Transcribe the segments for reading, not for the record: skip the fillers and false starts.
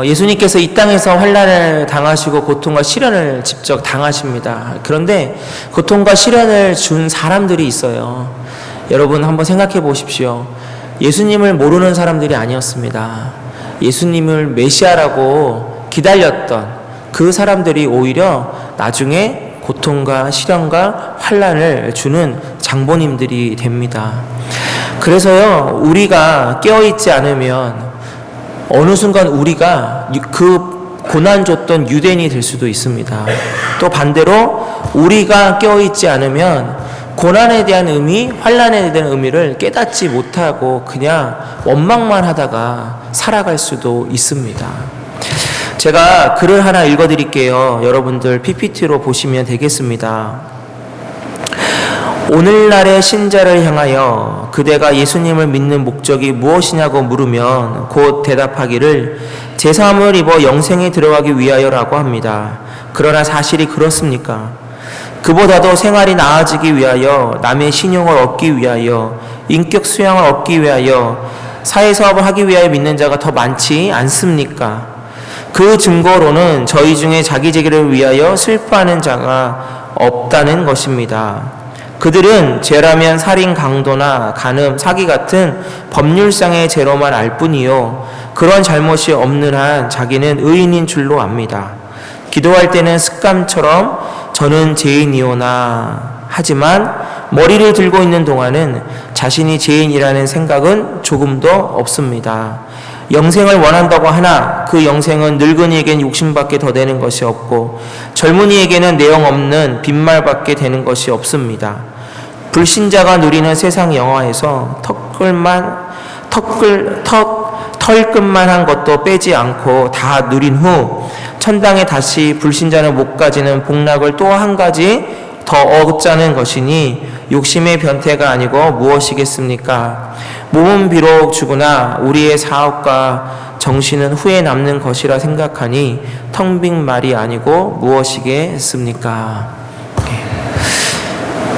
예수님께서 이 땅에서 환난을 당하시고 고통과 시련을 직접 당하십니다. 그런데 고통과 시련을 준 사람들이 있어요. 여러분 한번 생각해 보십시오. 예수님을 모르는 사람들이 아니었습니다. 예수님을 메시아라고 기다렸던 그 사람들이 오히려 나중에 고통과 시련과 환난을 주는 장본인들이 됩니다. 그래서요, 우리가 깨어있지 않으면 어느 순간 우리가 그 고난 줬던 유대인이 될 수도 있습니다. 또 반대로 우리가 깨어있지 않으면 고난에 대한 의미, 환난에 대한 의미를 깨닫지 못하고 그냥 원망만 하다가 살아갈 수도 있습니다. 제가 글을 하나 읽어드릴게요. 여러분들 PPT로 보시면 되겠습니다. 오늘날의 신자를 향하여 그대가 예수님을 믿는 목적이 무엇이냐고 물으면 곧 대답하기를 제사함을 입어 영생에 들어가기 위하여라고 합니다. 그러나 사실이 그렇습니까? 그보다도 생활이 나아지기 위하여, 남의 신용을 얻기 위하여, 인격 수양을 얻기 위하여, 사회사업을 하기 위하여 믿는 자가 더 많지 않습니까? 그 증거로는 저희 중에 자기재기를 위하여 슬퍼하는 자가 없다는 것입니다. 그들은 죄라면 살인, 강도나 간음, 사기 같은 법률상의 죄로만 알 뿐이요, 그런 잘못이 없는 한 자기는 의인인 줄로 압니다. 기도할 때는 습관처럼 저는 죄인이오나 하지만 머리를 들고 있는 동안은 자신이 죄인이라는 생각은 조금도 없습니다. 영생을 원한다고 하나 그 영생은 늙은이에겐 욕심밖에 더 되는 것이 없고 젊은이에게는 내용 없는 빈말밖에 되는 것이 없습니다. 불신자가 누리는 세상 영화에서 털끝만 한 것도 빼지 않고 다 누린 후 천당에 다시 불신자는 못 가지는 복락을 또 한 가지 더 얻자는 것이니 욕심의 변태가 아니고 무엇이겠습니까? 몸은 비록 죽으나 우리의 사업과 정신은 후에 남는 것이라 생각하니 텅 빈 말이 아니고 무엇이겠습니까?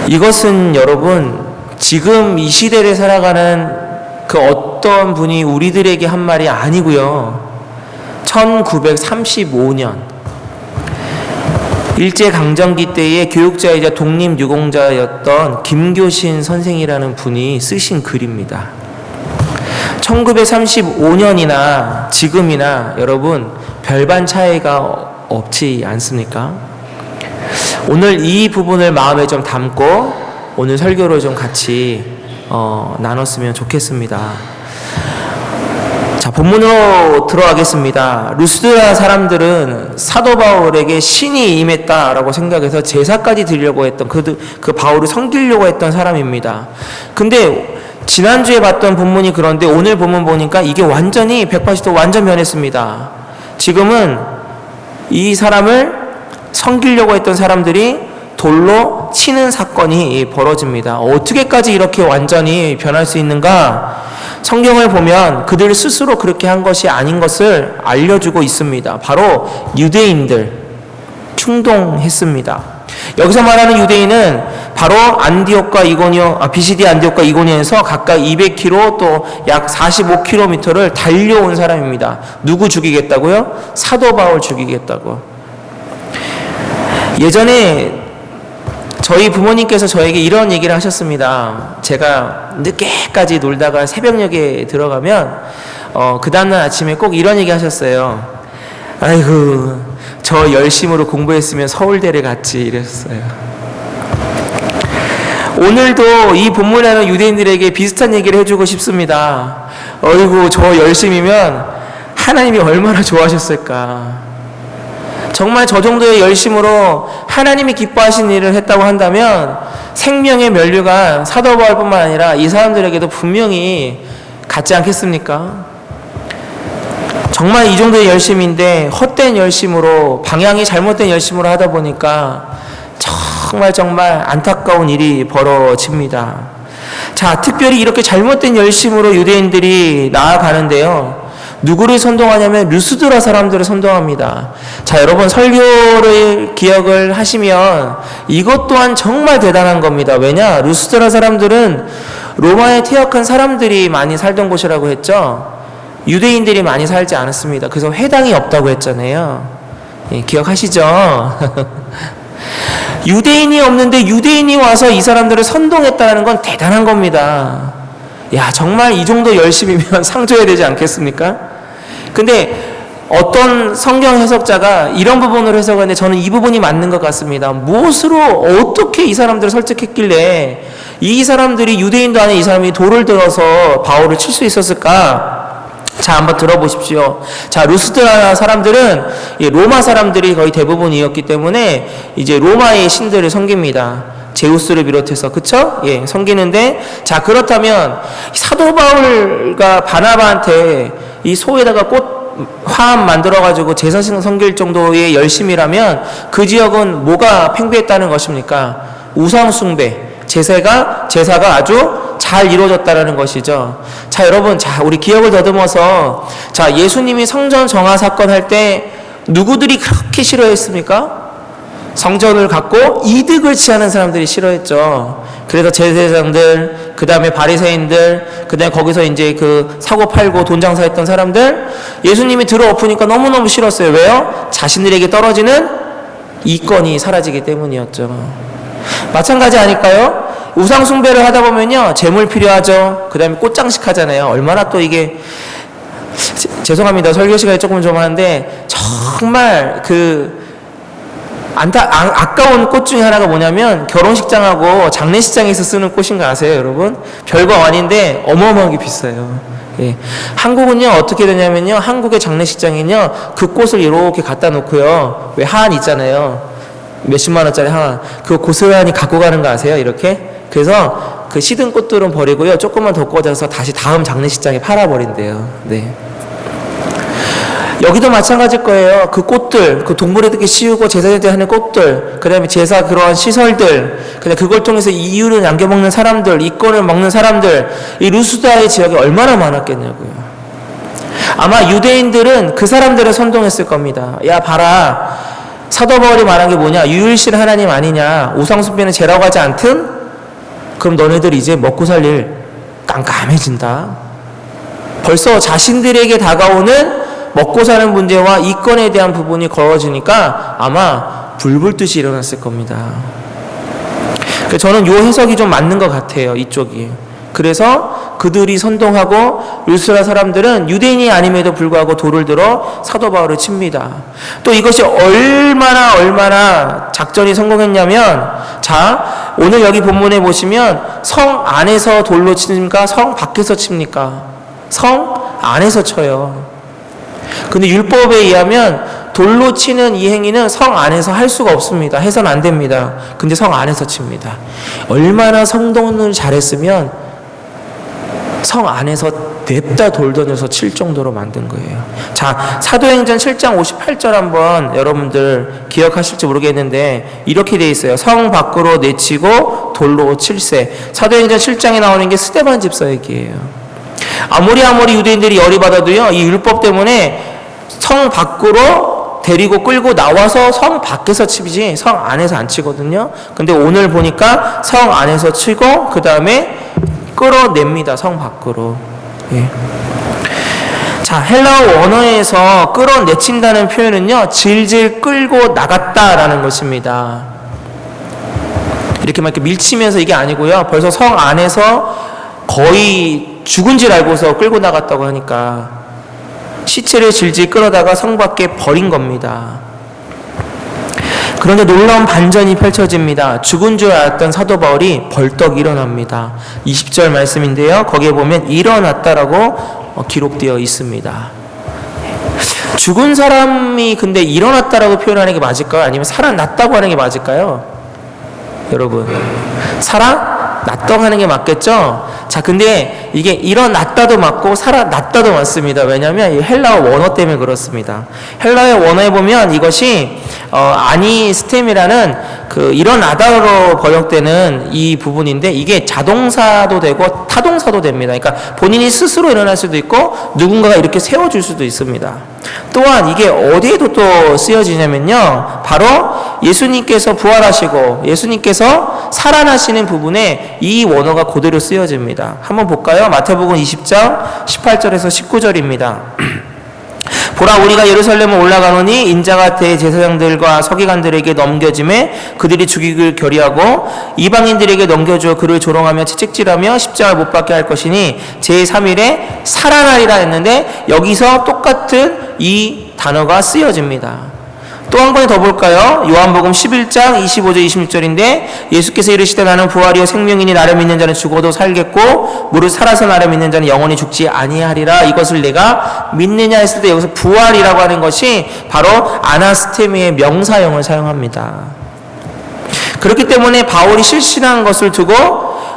이것은 여러분 지금 이 시대를 살아가는 그 어떤 분이 우리들에게 한 말이 아니고요. 1935년 일제강점기 때의 교육자이자 독립유공자였던 김교신 선생이라는 분이 쓰신 글입니다. 1935년이나 지금이나 여러분 별반 차이가 없지 않습니까? 오늘 이 부분을 마음에 좀 담고 오늘 설교를 좀 같이 나눴으면 좋겠습니다. 자, 본문으로 들어가겠습니다. 루스드라 사람들은 사도 바울에게 신이 임했다라고 생각해서 제사까지 드리려고 했던 그 바울을 섬기려고 했던 사람입니다. 근데 지난주에 봤던 본문이 그런데 오늘 본문 보니까 이게 완전히 180도 완전 변했습니다. 지금은 이 사람을 섬기려고 했던 사람들이 돌로 치는 사건이 벌어집니다. 어떻게까지 이렇게 완전히 변할 수 있는가? 성경을 보면 그들 스스로 그렇게 한 것이 아닌 것을 알려주고 있습니다. 바로 유대인들 충동했습니다. 여기서 말하는 유대인은 바로 비시디 안디옥과 이고니온에서 각각 200km 또 약 45km를 달려온 사람입니다. 누구 죽이겠다고요? 사도 바울 죽이겠다고. 예전에 저희 부모님께서 저에게 이런 얘기를 하셨습니다. 제가 늦게까지 놀다가 새벽녘에 들어가면 그 다음날 아침에 꼭 이런 얘기 하셨어요. 아이고 저 열심으로 공부했으면 서울대를 갔지 이랬어요. 오늘도 이 본문에 하는 유대인들에게 비슷한 얘기를 해주고 싶습니다. 어이구 저 열심이면 하나님이 얼마나 좋아하셨을까. 정말 저 정도의 열심으로 하나님이 기뻐하신 일을 했다고 한다면 생명의 면류가 사도 바울뿐만 아니라 이 사람들에게도 분명히 같지 않겠습니까? 정말 이 정도의 열심인데 헛된 열심으로 방향이 잘못된 열심으로 하다 보니까 정말 안타까운 일이 벌어집니다. 자, 특별히 이렇게 잘못된 열심으로 유대인들이 나아가는데요. 누구를 선동하냐면 루스드라 사람들을 선동합니다. 자, 여러분 설교를 기억을 하시면 이것 또한 정말 대단한 겁니다. 왜냐? 루스드라 사람들은 로마에 퇴역한 사람들이 많이 살던 곳이라고 했죠. 유대인들이 많이 살지 않았습니다. 그래서 회당이 없다고 했잖아요. 예, 기억하시죠? 유대인이 없는데 유대인이 와서 이 사람들을 선동했다는 건 대단한 겁니다. 야, 정말 이 정도 열심이면 상 줘야 되지 않겠습니까? 근데 어떤 성경 해석자가 이런 부분으로 해석하는데 저는 이 부분이 맞는 것 같습니다. 무엇으로 어떻게 이 사람들을 설득했길래 이 사람들이 유대인도 아닌 이 사람이 돌을 들어서 바울을 칠 수 있었을까? 자, 한번 들어보십시오. 자, 루스드라 사람들은 로마 사람들이 거의 대부분이었기 때문에 이제 로마의 신들을 섬깁니다. 제우스를 비롯해서, 그쵸? 예, 섬기는데, 자, 그렇다면 사도 바울과 바나바한테 이 소에다가 화합 만들어가지고 제사 섬길 정도의 열심이라면 그 지역은 뭐가 팽배했다는 것입니까? 우상숭배, 제사가 아주 잘 이루어졌다라는 것이죠. 자, 여러분, 자, 우리 기억을 더듬어서, 자, 예수님이 성전 정화 사건 할 때 누구들이 그렇게 싫어했습니까? 성전을 갖고 이득을 취하는 사람들이 싫어했죠. 그래서 제사장들, 그 다음에 바리새인들, 그 다음에 거기서 이제 그 사고 팔고 돈 장사했던 사람들, 예수님이 들어엎으니까 너무너무 싫었어요. 왜요? 자신들에게 떨어지는 이권이 사라지기 때문이었죠. 마찬가지 아닐까요? 우상 숭배를 하다 보면요, 재물 필요하죠. 그 다음에 꽃장식 하잖아요. 얼마나 또 이게, 죄송합니다. 설교 시간이 조금 좀 하는데, 정말 아까운 꽃 중에 하나가 뭐냐면, 결혼식장하고 장례식장에서 쓰는 꽃인 거 아세요, 여러분? 별거 아닌데, 어마어마하게 비싸요. 예. 한국은요, 어떻게 되냐면요, 한국의 장례식장에는요, 그 꽃을 이렇게 갖다 놓고요, 왜 하안 있잖아요. 몇십만 원짜리 하나, 그거 고스란히 갖고 가는 거 아세요? 이렇게? 그래서 그 시든 꽃들은 버리고요, 조금만 더 꽂아서 다시 다음 장례식장에 팔아버린대요. 네. 여기도 마찬가지일 거예요. 그 꽃들, 그 동물에게 씌우고 제사에 하는 꽃들, 그 다음에 제사 그러한 시설들, 그다음에 그걸 통해서 이유를 남겨먹는 사람들, 이권을 먹는 사람들, 이 루스드라의 지역에 얼마나 많았겠냐고요. 아마 유대인들은 그 사람들을 선동했을 겁니다. 야, 봐라. 사도 바울이 말한 게 뭐냐? 유일신 하나님 아니냐? 우상숭배는 죄라고 하지 않든? 그럼 너네들 이제 먹고 살 일 깜깜해진다. 벌써 자신들에게 다가오는 먹고 사는 문제와 이권에 대한 부분이 걸어지니까 아마 불불듯이 일어났을 겁니다. 저는 이 해석이 좀 맞는 것 같아요. 이쪽이. 그래서 그들이 선동하고 루스드라 사람들은 유대인이 아님에도 불구하고 돌을 들어 사도 바울을 칩니다. 또 이것이 얼마나 작전이 성공했냐면, 자, 오늘 여기 본문에 보시면 성 안에서 돌로 칩니까? 성 밖에서 칩니까? 성 안에서 쳐요. 근데 율법에 의하면 돌로 치는 이 행위는 성 안에서 할 수가 없습니다. 해서는 안 됩니다. 근데 성 안에서 칩니다. 얼마나 성동을 잘했으면 성 안에서 냅다 돌 던져서 칠 정도로 만든 거예요. 자, 사도행전 7장 58절 한번 여러분들 기억하실지 모르겠는데 이렇게 돼 있어요. 성 밖으로 내치고 돌로 칠세. 사도행전 7장에 나오는 게 스데반 집사 얘기예요. 아무리 유대인들이 열이 받아도요, 이 율법 때문에 성 밖으로 데리고 끌고 나와서 성 밖에서 치지 성 안에서 안 치거든요. 근데 오늘 보니까 성 안에서 치고 그 다음에 끌어냅니다. 성 밖으로. 예. 자, 헬라어 원어에서 끌어내친다는 표현은요, 질질 끌고 나갔다라는 것입니다. 이렇게 막 이렇게 밀치면서 이게 아니고요, 벌써 성 안에서 거의 죽은 줄 알고서 끌고 나갔다고 하니까 시체를 질질 끌어다가 성 밖에 버린 겁니다. 그런데 놀라운 반전이 펼쳐집니다. 죽은 줄 알았던 사도 바울이 벌떡 일어납니다. 20절 말씀인데요. 거기에 보면 일어났다라고 기록되어 있습니다. 죽은 사람이 근데 일어났다라고 표현하는 게 맞을까요? 아니면 살아났다고 하는 게 맞을까요? 여러분, 살아났다고 하는 게 맞겠죠? 자, 근데 이게 일어났다도 맞고 살아났다도 맞습니다. 왜냐하면 이 헬라어 원어 때문에 그렇습니다. 헬라어 원어에 보면 이것이 아니스템이라는 일어나다로 번역되는 이 부분인데 이게 자동사도 되고 타동사도 됩니다. 그러니까 본인이 스스로 일어날 수도 있고 누군가가 이렇게 세워줄 수도 있습니다. 또한 이게 어디에도 또 쓰여지냐면요. 바로 예수님께서 부활하시고 예수님께서 살아나시는 부분에 이 원어가 그대로 쓰여집니다. 한번 볼까요? 마태복음 20장 18절에서 19절입니다. 보라, 우리가 예루살렘에 올라가노니 인자가 대제사장들과 서기관들에게 넘겨짐에 그들이 죽이기를 결의하고 이방인들에게 넘겨주어 그를 조롱하며 채찍질하며 십자가에 못 박게 할 것이니 제3일에 살아나리라 했는데 여기서 똑같은 이 단어가 쓰여집니다. 또 한 번 더 볼까요? 요한복음 11장 25절 26절인데 예수께서 이르시되 나는 부활이요 생명이니 나를 믿는 자는 죽어도 살겠고 무릇 살아서 나를 믿는 자는 영원히 죽지 아니하리라. 이것을 내가 믿느냐 했을 때 여기서 부활이라고 하는 것이 바로 아나스테미의 명사형을 사용합니다. 그렇기 때문에 바울이 실신한 것을 두고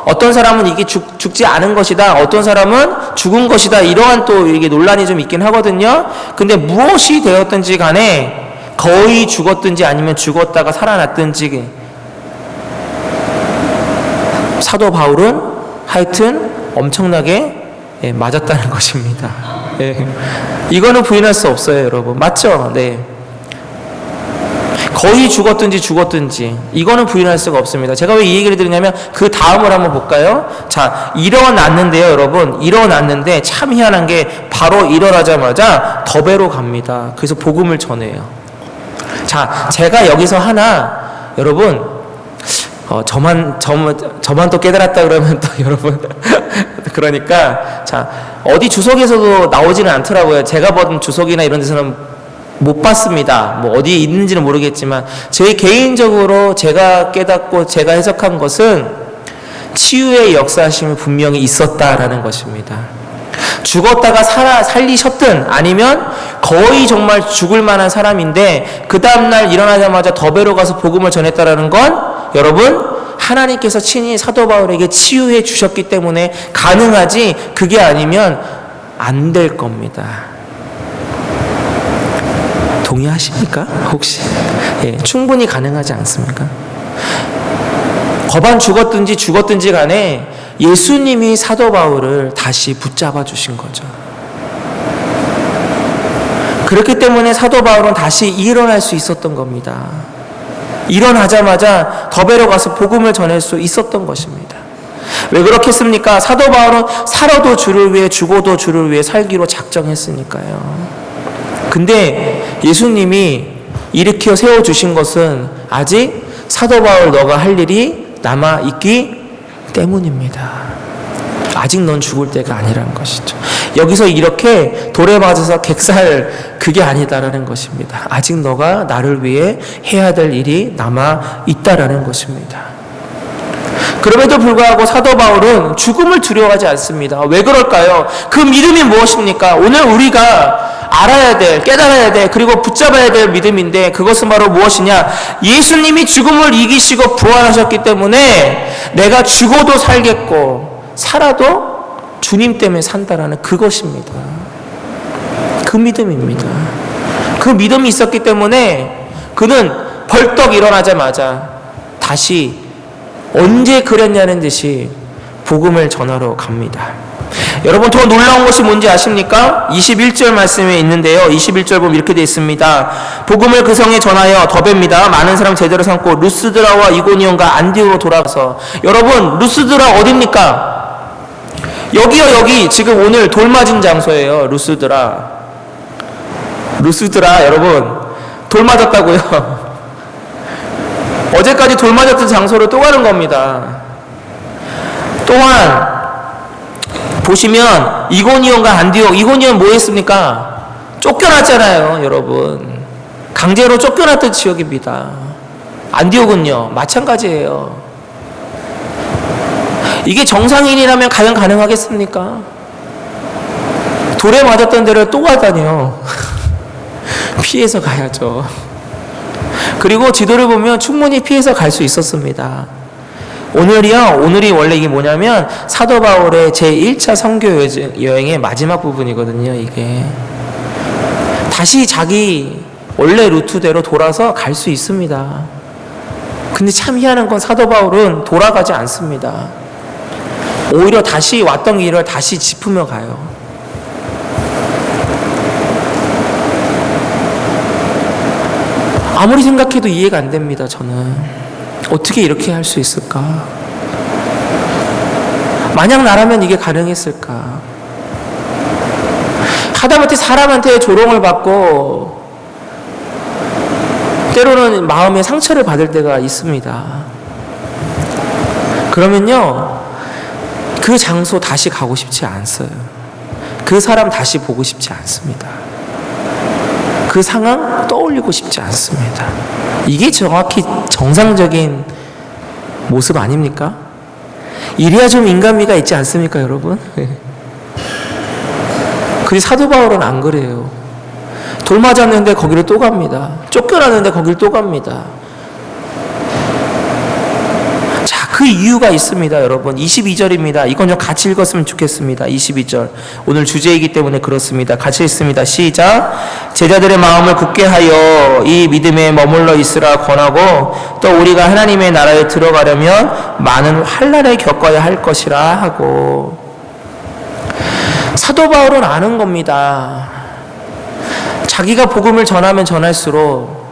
어떤 사람은 이게 죽지 않은 것이다, 어떤 사람은 죽은 것이다, 이러한 또 이게 논란이 좀 있긴 하거든요. 근데 무엇이 되었든지 간에 거의 죽었든지 아니면 죽었다가 살아났든지 사도 바울은 하여튼 엄청나게 맞았다는 것입니다. 이거는 부인할 수 없어요, 여러분. 맞죠? 네. 거의 죽었든지 이거는 부인할 수가 없습니다. 제가 왜 이 얘기를 드리냐면 그 다음을 한번 볼까요? 자, 일어났는데요, 여러분. 일어났는데 참 희한한 게 바로 일어나자마자 더베로 갑니다. 그래서 복음을 전해요. 자, 제가 여기서 하나, 여러분, 저만 또 깨달았다 그러면 또 여러분, 그러니까, 자, 어디 주석에서도 나오지는 않더라고요. 제가 본 주석이나 이런 데서는 못 봤습니다. 뭐 어디에 있는지는 모르겠지만, 제 개인적으로 제가 깨닫고 제가 해석한 것은 치유의 역사심이 분명히 있었다라는 것입니다. 죽었다가 살리셨든 아니면 거의 정말 죽을 만한 사람인데 그 다음날 일어나자마자 더베로 가서 복음을 전했다라는 건 여러분 하나님께서 친히 사도 바울에게 치유해 주셨기 때문에 가능하지, 그게 아니면 안 될 겁니다. 동의하십니까? 혹시? 예, 충분히 가능하지 않습니까? 거반 죽었든지 간에 예수님이 사도 바울을 다시 붙잡아 주신 거죠. 그렇기 때문에 사도 바울은 다시 일어날 수 있었던 겁니다. 일어나자마자 더베로 가서 복음을 전할 수 있었던 것입니다. 왜 그렇겠습니까? 사도 바울은 살아도 주를 위해 죽어도 주를 위해 살기로 작정했으니까요. 근데 예수님이 일으켜 세워주신 것은 아직 사도 바울 너가 할 일이 남아있기 때문입니다. 아직 넌 죽을 때가 아니라는 것이죠. 여기서 이렇게 돌에 맞아서 객살, 그게 아니다라는 것입니다. 아직 너가 나를 위해 해야 될 일이 남아있다라는 것입니다. 그럼에도 불구하고 사도 바울은 죽음을 두려워하지 않습니다. 왜 그럴까요? 그 믿음이 무엇입니까? 오늘 우리가 알아야 될, 깨달아야 될, 그리고 붙잡아야 될 믿음인데 그것은 바로 무엇이냐? 예수님이 죽음을 이기시고 부활하셨기 때문에 내가 죽어도 살겠고 살아도 주님 때문에 산다라는 그것입니다. 그 믿음입니다. 그 믿음이 있었기 때문에 그는 벌떡 일어나자마자 다시 언제 그랬냐는 듯이 복음을 전하러 갑니다. 여러분, 더 놀라운 것이 뭔지 아십니까? 21절 말씀에 있는데요. 21절 보면 이렇게 되어 있습니다. 복음을 그 성에 전하여 더베입니다. 많은 사람 제대로 삼고 루스드라와 이고니온과 안디오로 돌아가서, 여러분, 루스드라 어딥니까? 여기요, 여기. 지금 오늘 돌 맞은 장소예요. 루스드라, 여러분, 돌 맞았다고요. 어제까지 돌 맞았던 장소를 또 가는 겁니다. 또한 보시면 이고니온과 안디옥, 이고니온 뭐 했습니까? 쫓겨났잖아요, 여러분. 강제로 쫓겨났던 지역입니다. 안디옥은요, 마찬가지예요. 이게 정상인이라면 과연 가능하겠습니까? 돌에 맞았던 데를 또 가다니요. 피해서 가야죠. 그리고 지도를 보면 충분히 피해서 갈 수 있었습니다. 오늘이 원래 이게 뭐냐면 사도 바울의 제1차 선교 여행의 마지막 부분이거든요. 이게 다시 자기 원래 루트대로 돌아서 갈 수 있습니다. 근데 참 희한한 건 사도 바울은 돌아가지 않습니다. 오히려 다시 왔던 길을 다시 짚으며 가요. 아무리 생각해도 이해가 안 됩니다. 저는 어떻게 이렇게 할 수 있을까? 만약 나라면 이게 가능했을까? 하다못해 사람한테 조롱을 받고 때로는 마음의 상처를 받을 때가 있습니다. 그러면요, 그 장소 다시 가고 싶지 않어요. 그 사람 다시 보고 싶지 않습니다. 그 상황 떠올리고 싶지 않습니다. 이게 정확히 정상적인 모습 아닙니까? 이래야 좀 인간미가 있지 않습니까, 여러분? 근데 사도 바울은 안 그래요. 돌 맞았는데 거기를 또 갑니다. 쫓겨났는데 거기를 또 갑니다. 자, 그 이유가 있습니다, 여러분. 22절입니다. 이건 좀 같이 읽었으면 좋겠습니다. 22절. 오늘 주제이기 때문에 그렇습니다. 같이 읽습니다. 시작. 제자들의 마음을 굳게 하여 이 믿음에 머물러 있으라 권하고 또 우리가 하나님의 나라에 들어가려면 많은 환난을 겪어야 할 것이라 하고. 사도 바울은 아는 겁니다. 자기가 복음을 전하면 전할수록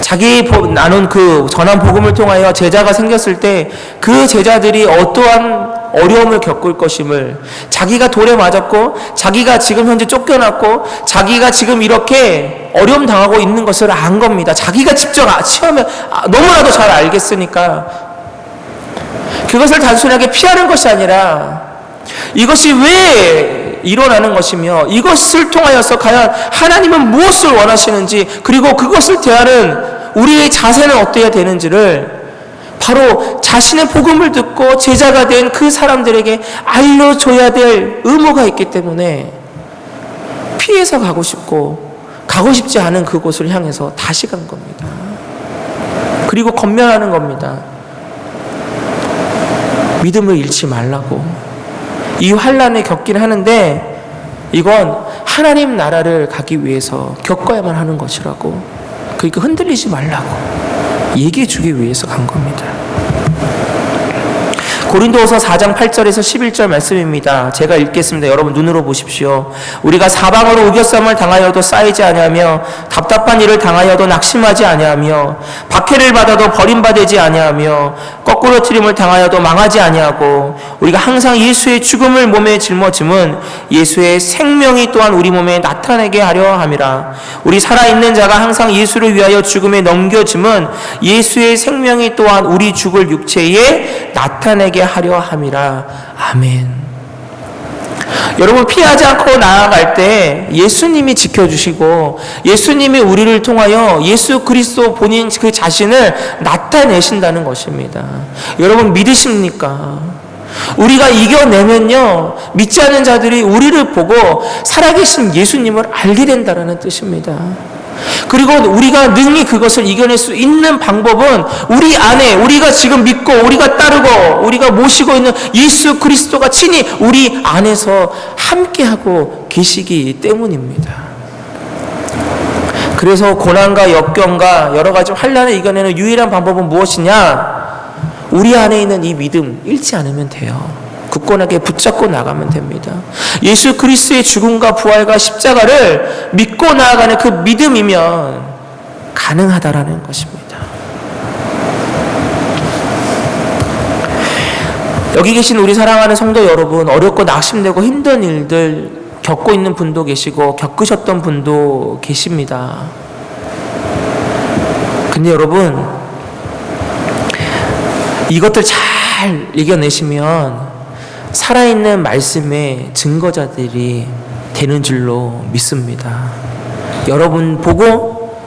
자기 나눈 그 전한 복음을 통하여 제자가 생겼을 때 그 제자들이 어떠한 어려움을 겪을 것임을, 자기가 돌에 맞았고 자기가 지금 현재 쫓겨났고 자기가 지금 이렇게 어려움 당하고 있는 것을 안 겁니다. 자기가 직접 체험해 너무나도 잘 알겠으니까 그것을 단순하게 피하는 것이 아니라 이것이 왜 일어나는 것이며 이것을 통하여서 과연 하나님은 무엇을 원하시는지, 그리고 그것을 대하는 우리의 자세는 어때야 되는지를 바로 자신의 복음을 듣고 제자가 된 그 사람들에게 알려줘야 될 의무가 있기 때문에 피해서 가고 싶고 가고 싶지 않은 그곳을 향해서 다시 간 겁니다. 그리고 권면하는 겁니다. 믿음을 잃지 말라고. 이 환난을 겪긴 하는데 이건 하나님 나라를 가기 위해서 겪어야만 하는 것이라고. 그러니까 흔들리지 말라고 얘기해 주기 위해서 간 겁니다. 고린도후서 4장 8절에서 11절 말씀입니다. 제가 읽겠습니다. 여러분 눈으로 보십시오. 우리가 사방으로 우겨쌈을 당하여도 쌓이지 아니하며 답답한 일을 당하여도 낙심하지 아니하며 박해를 받아도 버림받지 아니하며 거꾸로 트림을 당하여도 망하지 아니하고 우리가 항상 예수의 죽음을 몸에 짊어짐은 예수의 생명이 또한 우리 몸에 나타내게 하려 함이라. 우리 살아있는 자가 항상 예수를 위하여 죽음에 넘겨짐은 예수의 생명이 또한 우리 죽을 육체에 나타내게 하려 함이라. 아멘. 여러분, 피하지 않고 나아갈 때 예수님이 지켜주시고 예수님이 우리를 통하여 예수 그리스도 본인 그 자신을 나타내신다는 것입니다. 여러분 믿으십니까? 우리가 이겨내면요, 믿지 않는 자들이 우리를 보고 살아계신 예수님을 알게 된다는 뜻입니다. 그리고 우리가 능히 그것을 이겨낼 수 있는 방법은 우리 안에 우리가 지금 믿고 우리가 따르고 우리가 모시고 있는 예수 그리스도가 친히 우리 안에서 함께하고 계시기 때문입니다. 그래서 고난과 역경과 여러 가지 환난을 이겨내는 유일한 방법은 무엇이냐? 우리 안에 있는 이 믿음 잃지 않으면 돼요. 굳건하게 붙잡고 나가면 됩니다. 예수 그리스도의 죽음과 부활과 십자가를 믿고 나아가는 그 믿음이면 가능하다라는 것입니다. 여기 계신 우리 사랑하는 성도 여러분, 어렵고 낙심되고 힘든 일들 겪고 있는 분도 계시고 겪으셨던 분도 계십니다. 근데 여러분, 이것들 잘 이겨내시면 살아있는 말씀의 증거자들이 되는 줄로 믿습니다. 여러분 보고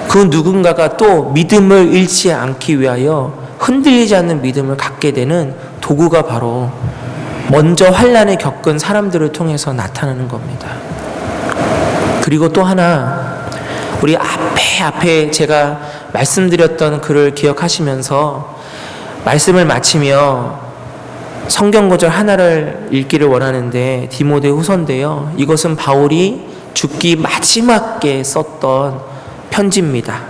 그 누군가가 또 믿음을 잃지 않기 위하여 흔들리지 않는 믿음을 갖게 되는 도구가 바로 먼저 환난을 겪은 사람들을 통해서 나타나는 겁니다. 그리고 또 하나, 우리 앞에 제가 말씀드렸던 글을 기억하시면서 말씀을 마치며 성경 구절 하나를 읽기를 원하는데, 디모데후서인데요. 이것은 바울이 죽기 마지막에 썼던 편지입니다.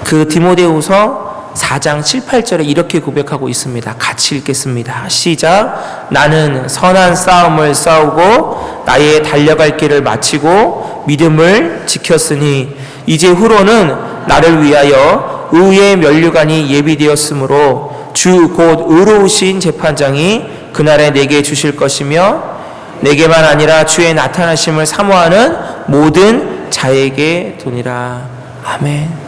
그 디모데후서 4장 7, 8절에 이렇게 고백하고 있습니다. 같이 읽겠습니다. 시작. 나는 선한 싸움을 싸우고 나의 달려갈 길을 마치고 믿음을 지켰으니 이제 후로는 나를 위하여 의의 면류관이 예비되었으므로 주 곧 의로우신 재판장이 그날에 내게 주실 것이며 내게만 아니라 주의 나타나심을 사모하는 모든 자에게 도니라. 아멘.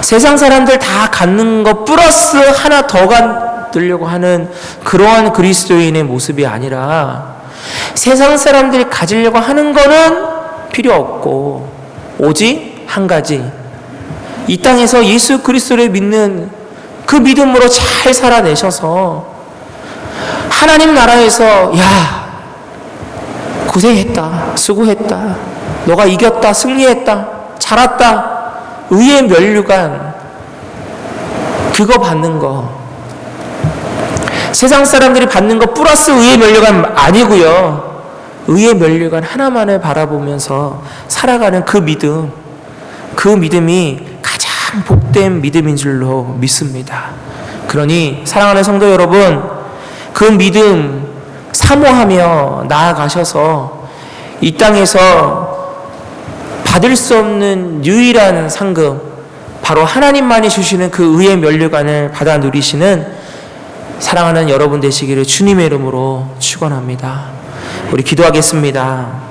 세상 사람들 다 갖는 것 플러스 하나 더 갖으려고 하는 그러한 그리스도인의 모습이 아니라 세상 사람들이 가지려고 하는 거는 필요 없고 오직 한 가지, 이 땅에서 예수 그리스도를 믿는 그 믿음으로 잘 살아내셔서 하나님 나라에서 야 고생했다, 수고했다, 너가 이겼다, 승리했다, 잘했다, 의의 면류관 그거 받는 거, 세상 사람들이 받는 거 플러스 의의 면류관 아니고요, 의의 면류관 하나만을 바라보면서 살아가는 그 믿음, 그 믿음이 가장 복된 믿음인 줄로 믿습니다. 그러니 사랑하는 성도 여러분, 그 믿음 사모하며 나아가셔서 이 땅에서 받을 수 없는 유일한 상급, 바로 하나님만이 주시는 그 의의 면류관을 받아 누리시는 사랑하는 여러분 되시기를 주님의 이름으로 축원합니다. 우리 기도하겠습니다.